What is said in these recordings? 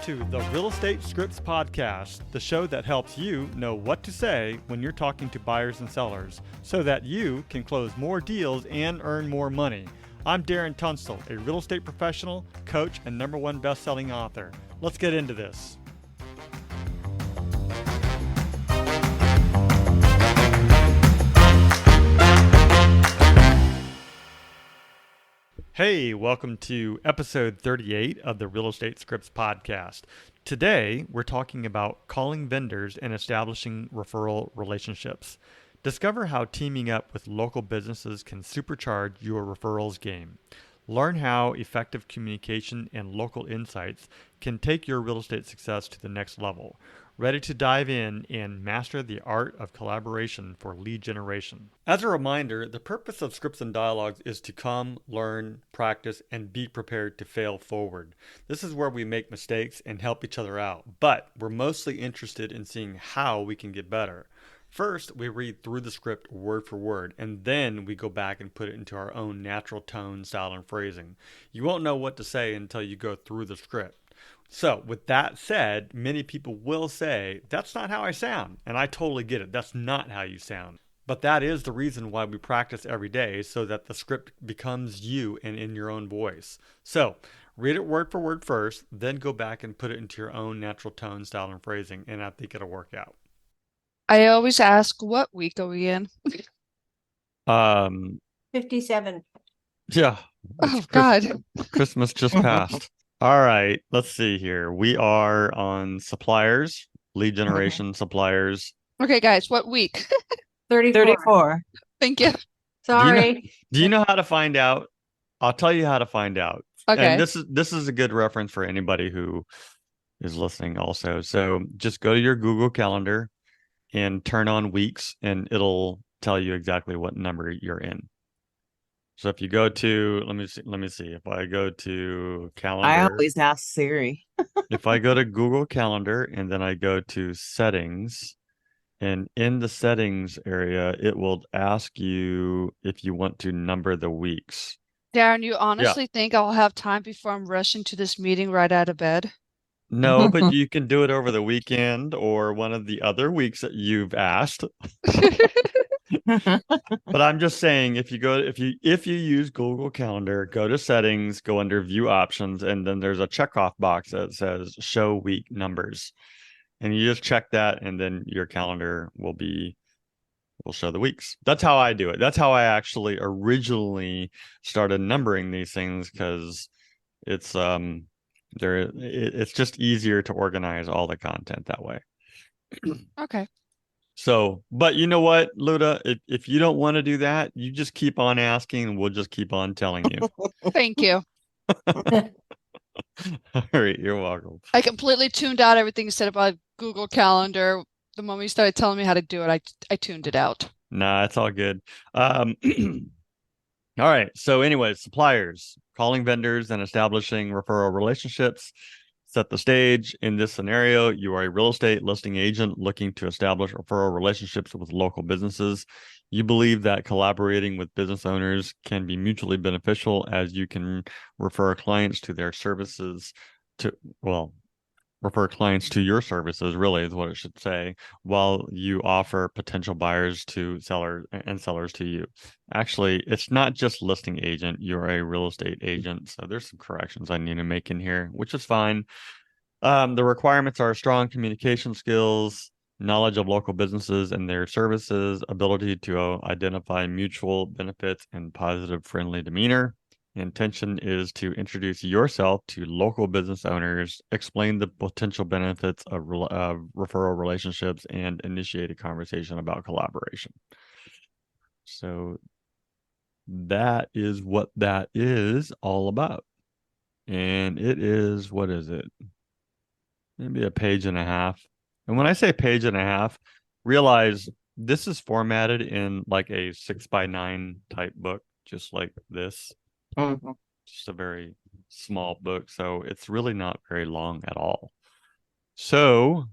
to the Real Estate Scripts Podcast, the show that helps you know what to say when you're talking to buyers and sellers so that you can close more deals and earn more money. I'm Darren Tunstall, a real estate professional, coach, and #1 best-selling author. Let's get into this. Hey, welcome to episode 38 of the Real Estate Scripts Podcast. Today, we're talking about calling vendors and establishing referral relationships. Discover how teaming up with local businesses can supercharge your referrals game. Learn how effective communication and local insights can take your real estate success to the next level. Ready to dive in and master the art of collaboration for lead generation. As a reminder, the purpose of Scripts and Dialogues is to come, learn, practice, and be prepared to fail forward. This is where we make mistakes and help each other out, but we're mostly interested in seeing how we can get better. First, we read through the script word for word, and then we go back and put it into our own natural tone, style, and phrasing. You won't know what to say until you go through the script. So, with that said, many people will say, that's not how I sound. And I totally get it. That's not how you sound. But that is the reason why we practice every day, so that the script becomes you and in your own voice. So, read it word for word first, then go back and put it into your own natural tone, style, and phrasing, and I think it'll work out. I always ask, what week are we in? 57. Yeah. Oh, God. Christmas just passed. All right, let's see here. We are on suppliers, lead generation suppliers. Okay, guys, what week? 34. Thank you. Sorry. Do you know how to find out? I'll tell you how to find out. Okay. And this is a good reference for anybody who is listening also. So just go to your Google Calendar and turn on weeks, and it'll tell you exactly what number you're in. So if you go to, let me see. If I go to calendar, I always ask Siri. if I go to Google Calendar and then I go to settings, and in the settings area, it will ask you if you want to number the weeks. Darren, you honestly think I'll have time before I'm rushing to this meeting right out of bed? No, but you can do it over the weekend or one of the other weeks that you've asked. But I'm just saying, if you use Google Calendar, go to settings, go under view options, and then there's a checkoff box that says show week numbers. And you just check that, and then your calendar will show the weeks. That's how I do it. That's how I actually originally started numbering these things, because it's just easier to organize all the content that way. Okay. So, but you know what, Luda, if you don't want to do that, you just keep on asking and we'll just keep on telling you. Thank you. All right, you're welcome. I completely tuned out everything you said about Google Calendar. The moment you started telling me how to do it, I tuned it out. Nah, it's all good. All right. So anyways, suppliers, calling vendors and establishing referral relationships. Set the stage. In this scenario, you are a real estate listing agent looking to establish referral relationships with local businesses. You believe that collaborating with business owners can be mutually beneficial, as you can refer clients to their services refer clients to your services, really is what it should say, while you offer potential buyers to sellers to you. Actually, it's not just listing agent, you're a real estate agent. So there's some corrections I need to make in here, which is fine. The requirements are strong communication skills, knowledge of local businesses and their services, ability to identify mutual benefits, and positive, friendly demeanor. Intention is to introduce yourself to local business owners, explain the potential benefits of referral relationships, and initiate a conversation about collaboration. So that is what that is all about. And it is, what is it? Maybe a page and a half. And when I say page and a half, realize this is formatted in like a 6x9 type book, just like this. Mm-hmm. Just a very small book, so it's really not very long at all. So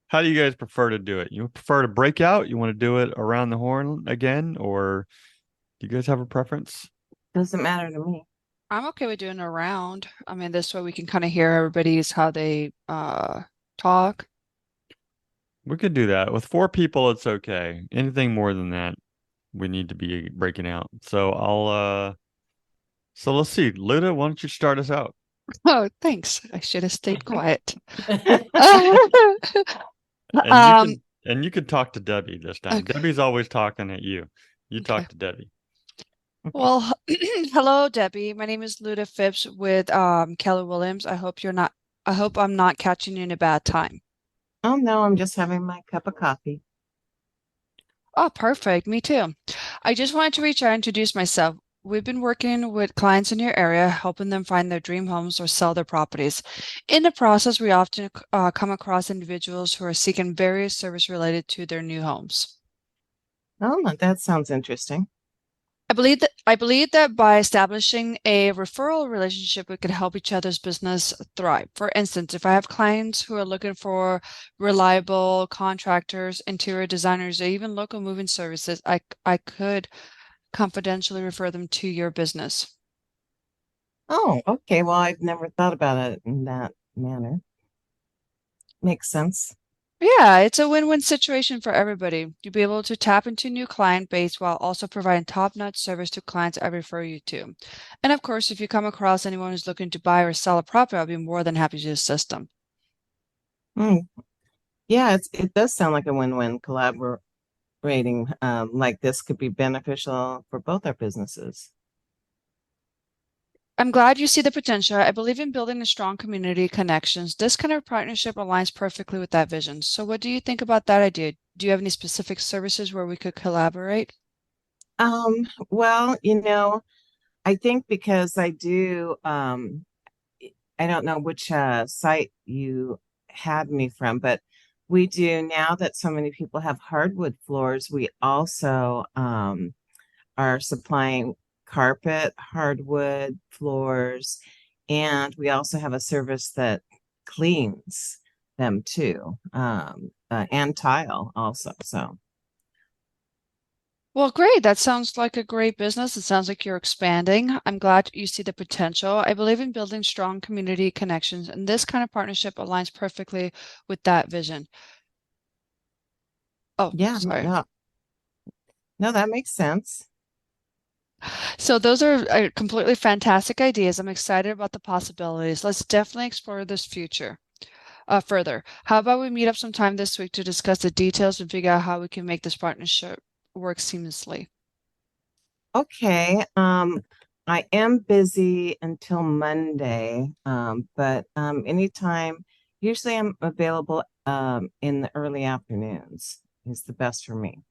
how do you guys prefer to do it? You prefer to break out? You want to do it around the horn again, or do you guys have a preference? Doesn't matter to me. I'm okay with doing a round. I mean, this way we can kind of hear everybody's how they talk. We could do that. With 4 people, it's okay. Anything more than that, we need to be breaking out. So let's see. Luda, why don't you start us out? Oh, thanks. I should have stayed quiet. And you Um, can and you can talk to Debbie this time. okay. Debbie's always talking at you. You Okay. talk to Debbie. Well, hello, Debbie. My name is Luda Phipps with Keller Williams. I hope I'm not catching you in a bad time. Oh no, I'm just having my cup of coffee. Oh, perfect. Me too. I just wanted to reach out and introduce myself. We've been working with clients in your area, helping them find their dream homes or sell their properties. In the process, we often come across individuals who are seeking various service related to their new homes. Oh, that sounds interesting. I believe that by establishing a referral relationship, we could help each other's business thrive. For instance, if I have clients who are looking for reliable contractors, interior designers, or even local moving services, I could confidentially refer them to your business. Oh, okay. Well, I've never thought about it in that manner. Makes sense. Yeah, it's a win-win situation for everybody. You'll be able to tap into a new client base while also providing top-notch service to clients I refer you to. And of course, if you come across anyone who's looking to buy or sell a property, I'll be more than happy to assist them. Mm. Yeah, it does sound like a win-win collaborating like this could be beneficial for both our businesses. I'm glad you see the potential. I believe in building a strong community connections. This kind of partnership aligns perfectly with that vision. So what do you think about that idea? Do you have any specific services where we could collaborate? Well, I think because I don't know which site you had me from, but we do now that so many people have hardwood floors, we also are supplying carpet, hardwood floors, and we also have a service that cleans them too, and tile also. So, Well, great. That sounds like a great business. It sounds like you're expanding. I'm glad you see the potential. I believe in building strong community connections, and this kind of partnership aligns perfectly with that vision. Oh, yeah, sorry. no, no, that makes sense. So those are completely fantastic ideas. I'm excited about the possibilities. Let's definitely explore this future further. How about we meet up sometime this week to discuss the details and figure out how we can make this partnership work seamlessly? Okay. I am busy until Monday, but anytime, usually I'm available in the early afternoons is the best for me.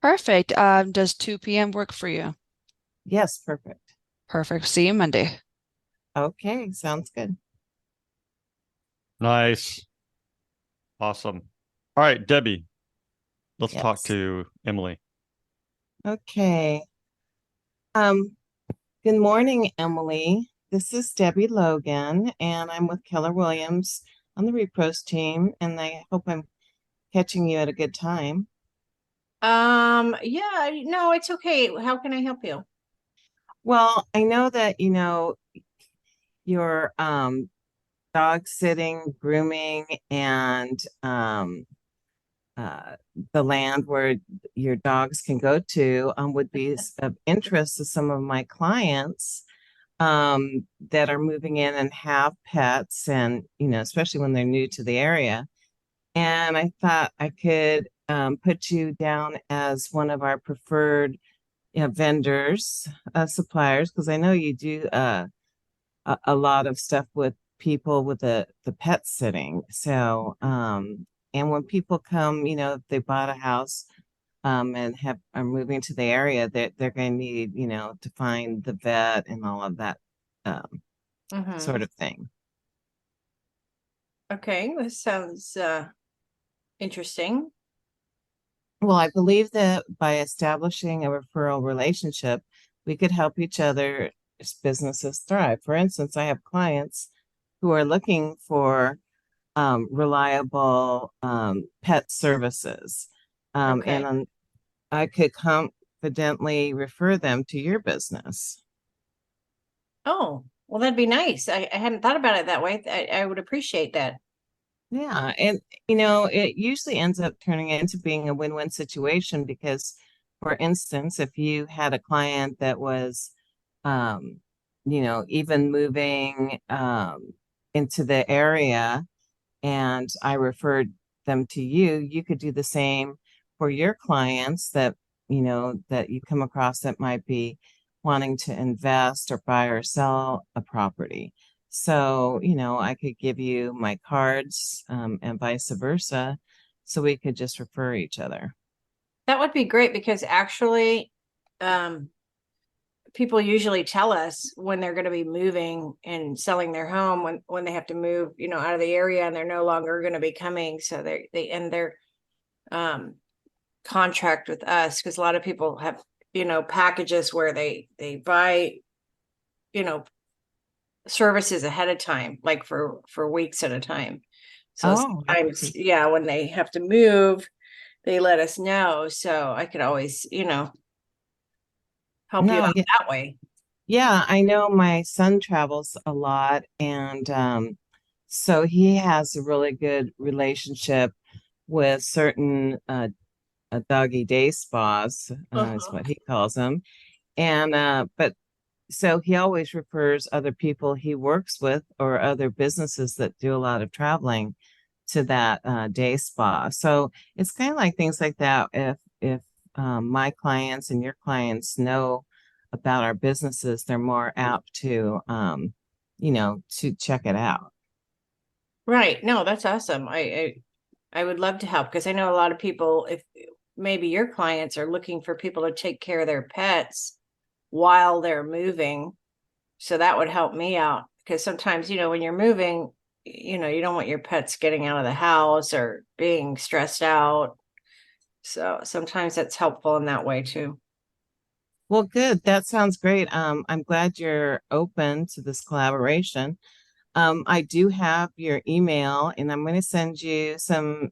Perfect. Does 2 p.m. work for you? Yes, perfect. Perfect. See you Monday. Okay, sounds good. Nice. Awesome. All right, Debbie, let's talk Yes. to Emily. Okay. Um, Good morning, Emily. This is Debbie Logan, and I'm with Keller Williams on the Repros team, and I hope I'm catching you at a good time. Yeah, no, it's okay. How can I help you? Well, I know that, your dog sitting, grooming, and uh, the land where your dogs can go to would be of interest to some of my clients that are moving in and have pets, and especially when they're new to the area. And I thought I could put you down as one of our preferred vendors, suppliers, because I know you do a lot of stuff with people with the pet sitting. So, and when people come, if they bought a house and have are moving to the area, they're going to need, to find the vet and all of that Mm-hmm. sort of thing. Okay, this sounds interesting. Well, I believe that by establishing a referral relationship, we could help each other's businesses thrive. For instance, I have clients who are looking for reliable pet services. Okay. I could confidently refer them to your business. Oh, well, that'd be nice. I hadn't thought about it that way. I would appreciate that. Yeah, and it usually ends up turning into being a win-win situation because, for instance, if you had a client that was, um, even moving into the area and I referred them to you, you could do the same for your clients that you come across that might be wanting to invest or buy or sell a property. So, I could give you my cards, and vice versa, so we could just refer each other. That would be great because actually, people usually tell us when they're going to be moving and selling their home when they have to move, out of the area and they're no longer going to be coming. So they end their contract with us because a lot of people have, packages where they buy, services ahead of time, like for weeks at a time. So Oh, sometimes, yeah, when they have to move, they let us know. So I could always, help you no, out yeah, that way. yeah, I know my son travels a lot, and so he has a really good relationship with certain doggy day spas, is Uh-huh. what he calls them. And but so he always refers other people he works with or other businesses that do a lot of traveling to that day spa. So it's kind of like things like that. If my clients and your clients know about our businesses, they're more apt to check it out. Right. No, that's awesome. I would love to help because I know a lot of people, if maybe your clients are looking for people to take care of their pets while they're moving. So that would help me out because sometimes, when you're moving, you don't want your pets getting out of the house or being stressed out. So sometimes that's helpful in that way too. Well, good. That sounds great. I'm glad you're open to this collaboration. I do have your email, and I'm going to send you some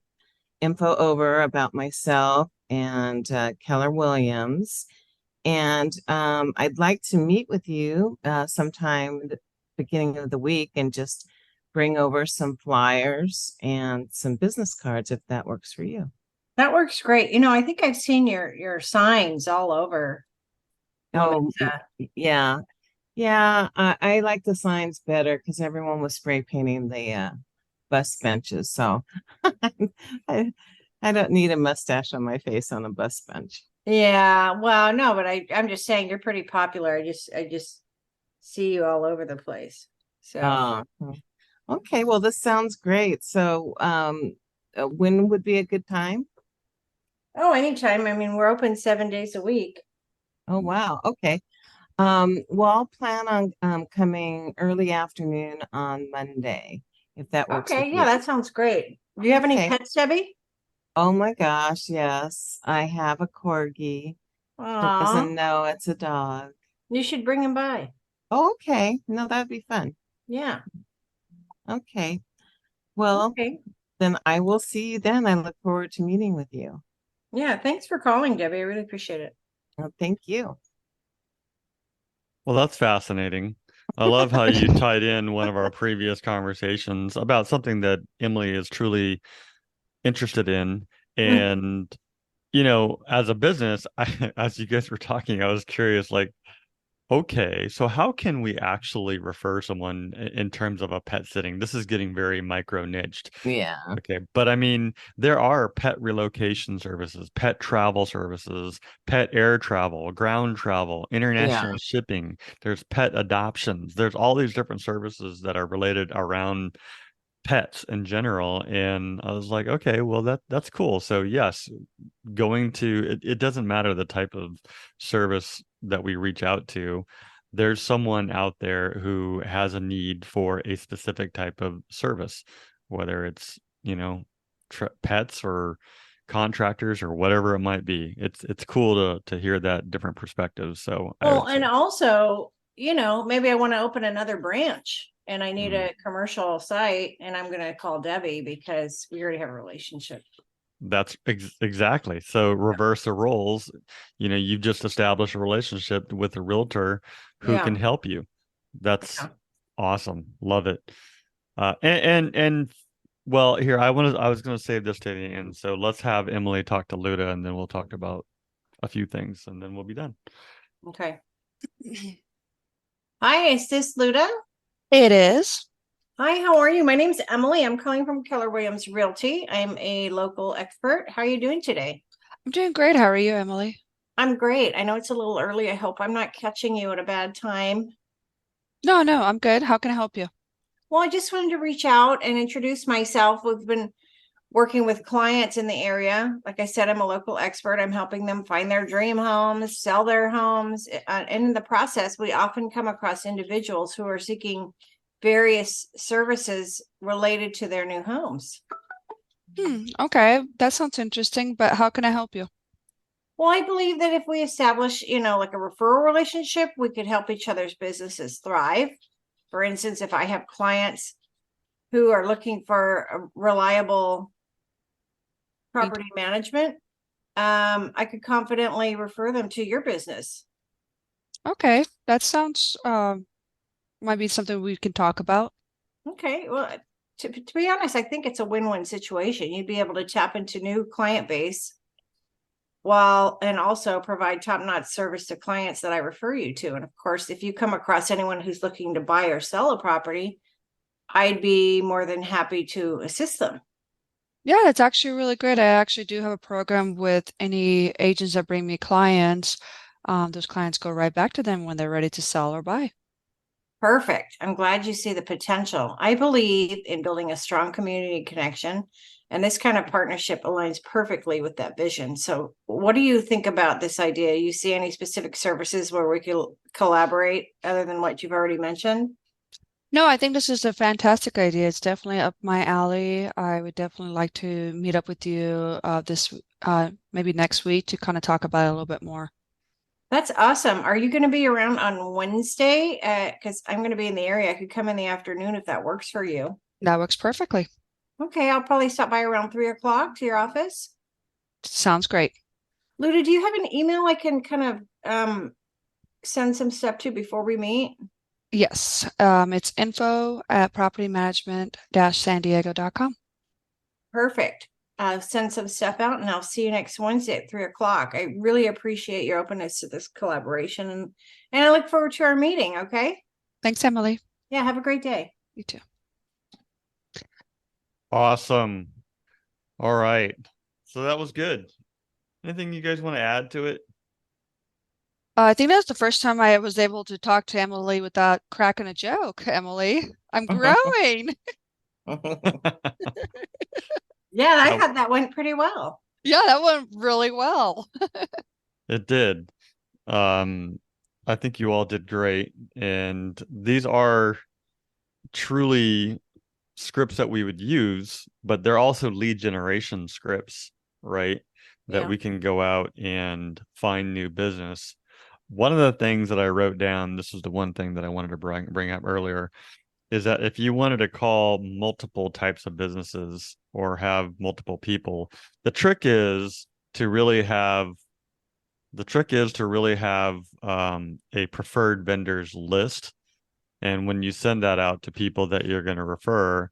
info over about myself and Keller Williams. And I'd like to meet with you sometime the beginning of the week and just bring over some flyers and some business cards if that works for you. That works great. I think I've seen your signs all over Oh, Wilmington. yeah. Yeah, I like the signs better because everyone was spray painting the bus benches. So I, I don't need a mustache on my face on a bus bench. Yeah, well, no, but I'm just saying you're pretty popular. I just see you all over the place. So, Uh, okay, well, this sounds great. So, when would be a good time? oh, anytime. I mean, we're open 7 days a week. Oh, wow. Okay. Well, I'll plan on coming early afternoon on Monday, if that works with Okay, yeah, you. that sounds great. Do you have any Okay. pets, Debbie? Oh my gosh, yes. I have a corgi. She Aw, doesn't know it's a dog. you should bring him by. Oh, okay. No, that'd be fun. Yeah. Okay. Well, Okay. then I will see you then. I look forward to meeting with you. Yeah, thanks for calling, Debbie. I really appreciate it. Thank you. Well, that's fascinating. I love how you tied in one of our previous conversations about something that Emily is truly interested in. And, as a business, as you guys were talking, I was curious, like, okay, so how can we actually refer someone in terms of a pet sitting? This is getting very micro niched. Yeah. Okay, but I mean, there are pet relocation services, pet travel services, pet air travel, ground travel, Yeah. international shipping. There's pet adoptions. There's all these different services that are related around pets in general. And I was like, okay, well that's cool. So yes, it doesn't matter the type of service that we reach out to. There's someone out there who has a need for a specific type of service, whether it's, pets or contractors or whatever it might be. It's cool to hear that different perspectives. So I Well, would say, and also, maybe I want to open another branch and I need mm, a commercial site and I'm going to call Debbie because we already have a relationship. that's exactly. So reverse the roles. You've just established a relationship with a realtor who can Yeah. help you. That's Yeah. awesome. Love it. And well, here I was gonna save this to the end. So let's have Emily talk to Luda, and then we'll talk about a few things, and then we'll be done. Okay. Hi, is this Luda? It is. Hi, how are you? My name's Emily. I'm calling from Keller Williams Realty. I'm a local expert. How are you doing today? I'm doing great. How are you, Emily? I'm great. I know it's a little early. I hope I'm not catching you at a bad time. No, I'm good. How can I help you? Well, I just wanted to reach out and introduce myself. We've been working with clients in the area. Like I said, I'm a local expert. I'm helping them find their dream homes, sell their homes. And in the process, we often come across individuals who are seeking various services related to their new homes. Okay, that sounds interesting, but how can I help you? Well, I believe that if we establish, like a referral relationship, we could help each other's businesses thrive. For instance, if I have clients who are looking for a reliable property management, I could confidently refer them to your business. Okay, that sounds might be something we can talk about. Okay, well, to be honest, I think it's a win-win situation. You'd be able to tap into new client base and also provide top-notch service to clients that I refer you to. And of course, if you come across anyone who's looking to buy or sell a property, I'd be more than happy to assist them. Yeah, that's actually really great. I actually do have a program with any agents that bring me clients. Those clients go right back to them when they're ready to sell or buy. Perfect. I'm glad you see the potential. I believe in building a strong community connection, and this kind of partnership aligns perfectly with that vision. So, what do you think about this idea? You see any specific services where we could collaborate other than what you've already mentioned? No, I think this is a fantastic idea. It's definitely up my alley. I would definitely like to meet up with you this maybe next week to kind of talk about it a little bit more. That's awesome. Are you going to be around on Wednesday? Because I'm going to be in the area. I could come in the afternoon if that works for you. That works perfectly. Okay, I'll probably stop by around 3 o'clock to your office. Sounds great. Luda, do you have an email I can kind of send some stuff to before we meet? Yes, it's info@propertymanagement-sandiego.com. Perfect. Send some stuff out and I'll see you next Wednesday at 3 o'clock. I really appreciate your openness to this collaboration and I look forward to our meeting. Okay. Thanks, Emily. Yeah. Have a great day. You too. Awesome. All right. So that was good. Anything you guys want to add to it? I think that was the first time I was able to talk to Emily without cracking a joke, Emily. I'm growing. Yeah, I thought that went pretty well. Yeah, that went really well. It did. I think you all did great. And these are truly scripts that we would use, but they're also lead generation scripts, right? That Yeah. we can go out and find new business. One of the things that I wrote down, this is the one thing that I wanted to bring up earlier, is that if you wanted to call multiple types of businesses or have multiple people, the trick is to really have a preferred vendors list. And when you send that out to people that you're going to refer,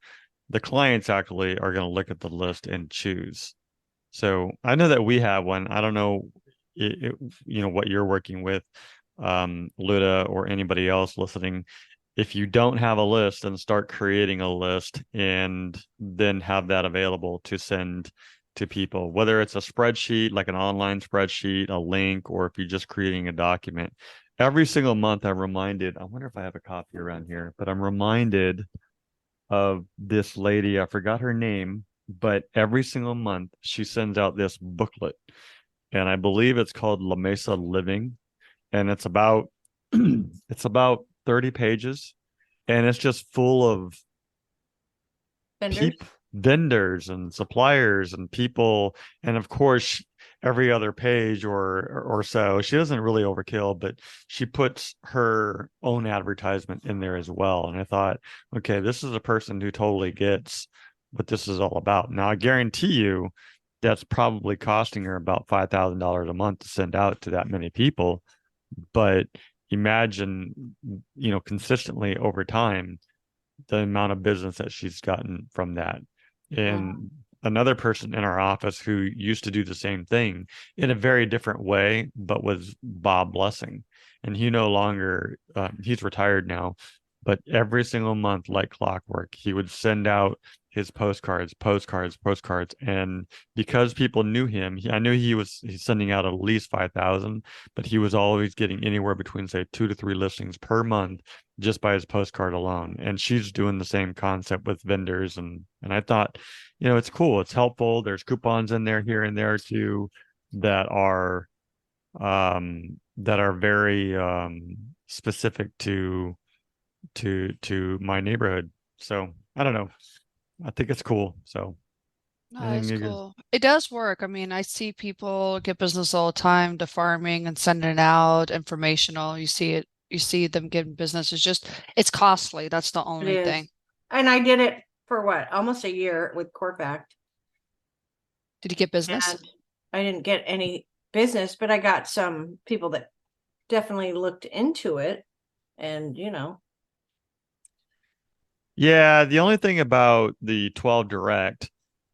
the clients actually are going to look at the list and choose. So I know that we have one. I don't know, what you're working with, Luda, or anybody else listening. If you don't have a list, then start creating a list and then have that available to send to people, whether it's a spreadsheet, like an online spreadsheet, a link, or if you're just creating a document. Every single month, I'm reminded, I wonder if I have a copy around here, but I'm reminded of this lady. I forgot her name, but every single month she sends out this booklet, and I believe it's called La Mesa Living, and it's about it's about 30 pages, and it's just full of Vendors. vendors and suppliers and people, and of course every other page or so, she doesn't really overkill, but she puts her own advertisement in there as well. And I thought, okay, this is a person who totally gets what this is all about. Now I guarantee you that's probably costing her about $5,000 a month to send out to that many people, but imagine, consistently over time, the amount of business that she's gotten from that. And another person in our office who used to do the same thing in a very different way, but was Bob Blessing. And he no longer, he's retired now, but every single month, like clockwork, he would send out his postcards. And because people knew him, I knew he's sending out at least 5,000, but he was always getting anywhere between, say, 2 to 3 listings per month just by his postcard alone. And she's doing the same concept with vendors. And I thought, it's cool. It's helpful. There's coupons in there here and there too that are very specific to my neighborhood. So I don't know. I think it's cool. So No, I think that's maybe cool. It does work. I mean, I see people get business all the time, to farming and sending it out, informational. You see it, you see them getting business. It's costly. That's the It only is. thing. And I did it for what? Almost a year with Corfact. Did you get business? And I didn't get any business, but I got some people that definitely looked into it. And, Yeah, the only thing about the 12 direct,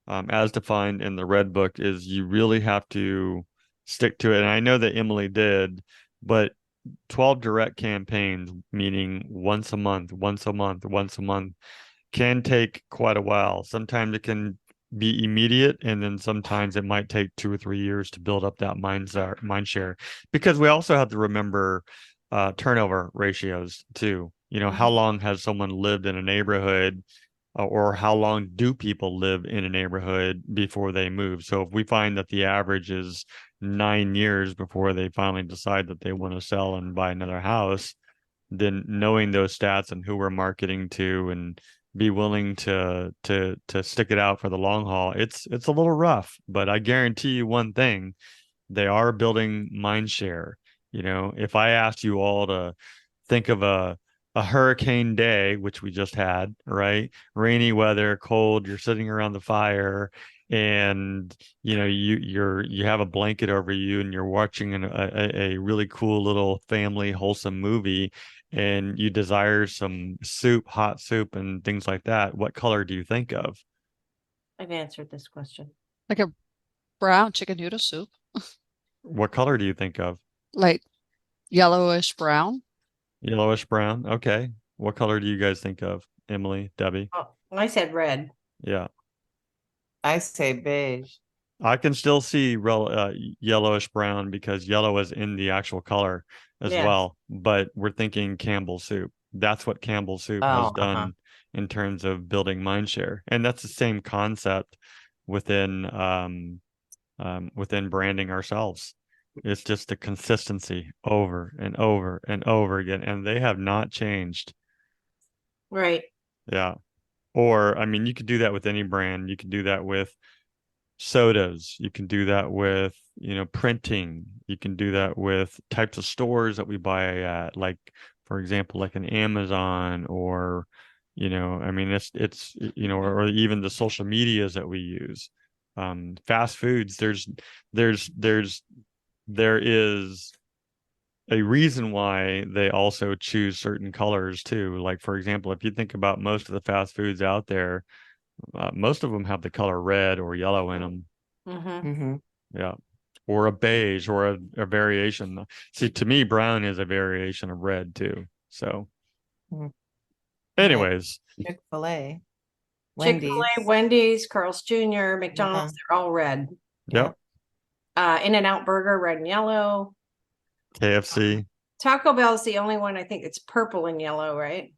as defined in the Red Book, is you really have to stick to it. And I know that Emily did, but 12 direct campaigns, meaning once a month, once a month, once a month, can take quite a while. Sometimes it can be immediate, and then sometimes it might take 2 or 3 years to build up that mind share. Because we also have to remember turnover ratios too. How long has someone lived in a neighborhood, or how long do people live in a neighborhood before they move? So if we find that the average is 9 years before they finally decide that they want to sell and buy another house, then knowing those stats and who we're marketing to and be willing to stick it out for the long haul, it's a little rough, but I guarantee you one thing: they are building mind share. If I asked you all to think of a hurricane day, which we just had, right? Rainy weather, cold, you're sitting around the fire, and you have a blanket over you and you're watching a really cool little family wholesome movie, and you desire some soup, hot soup and things like that. What color do you think of? I've answered this question. Like a brown chicken noodle soup, What color do you think of? like yellowish brown. Yellowish brown. Okay. What color do you guys think of? Emily, Debbie? Oh, I said red. Yeah. I say beige. I can still see yellowish brown because yellow is in the actual color as Yes. well. But we're thinking Campbell soup. That's what Campbell soup has done in terms of building mindshare, and that's the same concept within within branding ourselves. It's just the consistency over and over and over again, and they have not changed. Right. Yeah. Or, I mean, you could do that with any brand. You can do that with sodas. You can do that with, printing. You can do that with types of stores that we buy at, like, for example, like an Amazon, or, I mean, or even the social medias that we use. Fast foods, there is a reason why they also choose certain colors too. Like, for example, if you think about most of the fast foods out there, most of them have the color red or yellow in them. Mm-hmm. Yeah. Or a beige, or a variation. See, to me, brown is a variation of red too. So, anyways, Chick-fil-A, Wendy's. Chick-fil-A, Wendy's, Carl's Jr., McDonald's, they're all red. yep. In-N-Out Burger, red and yellow. KFC. Taco Bell's the only one I think it's purple and yellow, right?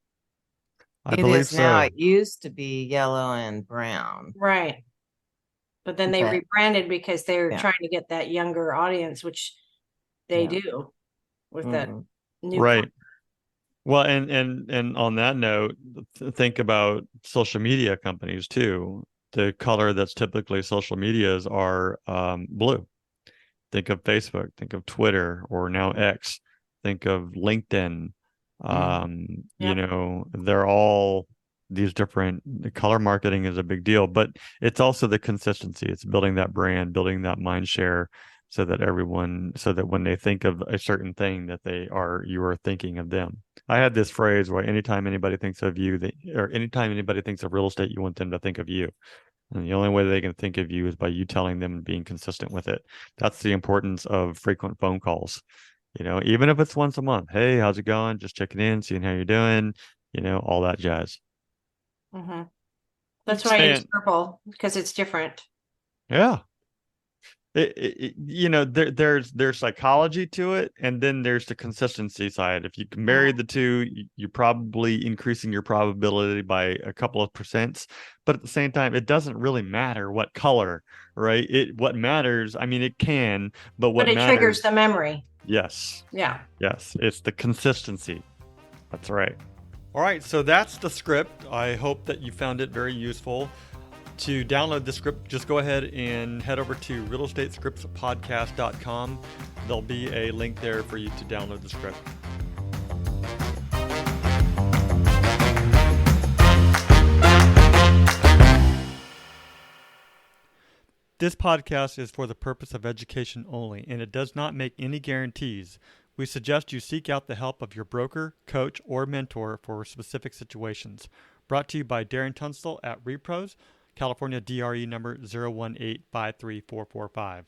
I It believe is now. so. It used to be yellow and brown. Right. But then they But- rebranded because they're Yeah. trying to get that younger audience, which they Yeah. do with that new Right. Well, and on that note, think about social media companies too. The color that's typically social medias are blue. Think of Facebook, think of Twitter, or now X, think of LinkedIn. Yep. They're all these different, the color marketing is a big deal, but it's also the consistency. It's building that brand, building that mind share. so that when they think of a certain thing that you are thinking of them. I had this phrase where anytime anybody thinks of you, or anytime anybody thinks of real estate, you want them to think of you. And the only way they can think of you is by you telling them and being consistent with it. That's the importance of frequent phone calls. Even if it's once a month. Hey, how's it going? Just checking in, seeing how you're doing, all that jazz. Mm-hmm. That's why I use And purple, because it's different. yeah. There's psychology to it, and then there's the consistency side. If you can marry the two, you're probably increasing your probability by a couple of percents. But at the same time, it doesn't really matter what color, right? What matters, I mean, it can, but what it matters, triggers the memory. Yes. Yeah. Yes, it's the consistency. That's right. All right, so that's the script. I hope that you found it very useful. To download the script, just go ahead and head over to realestatescriptspodcast.com. There'll be a link there for you to download the script. This podcast is for the purpose of education only, and it does not make any guarantees. We suggest you seek out the help of your broker, coach, or mentor for specific situations. Brought to you by Darren Tunstall at Repros, California DRE number 018534445.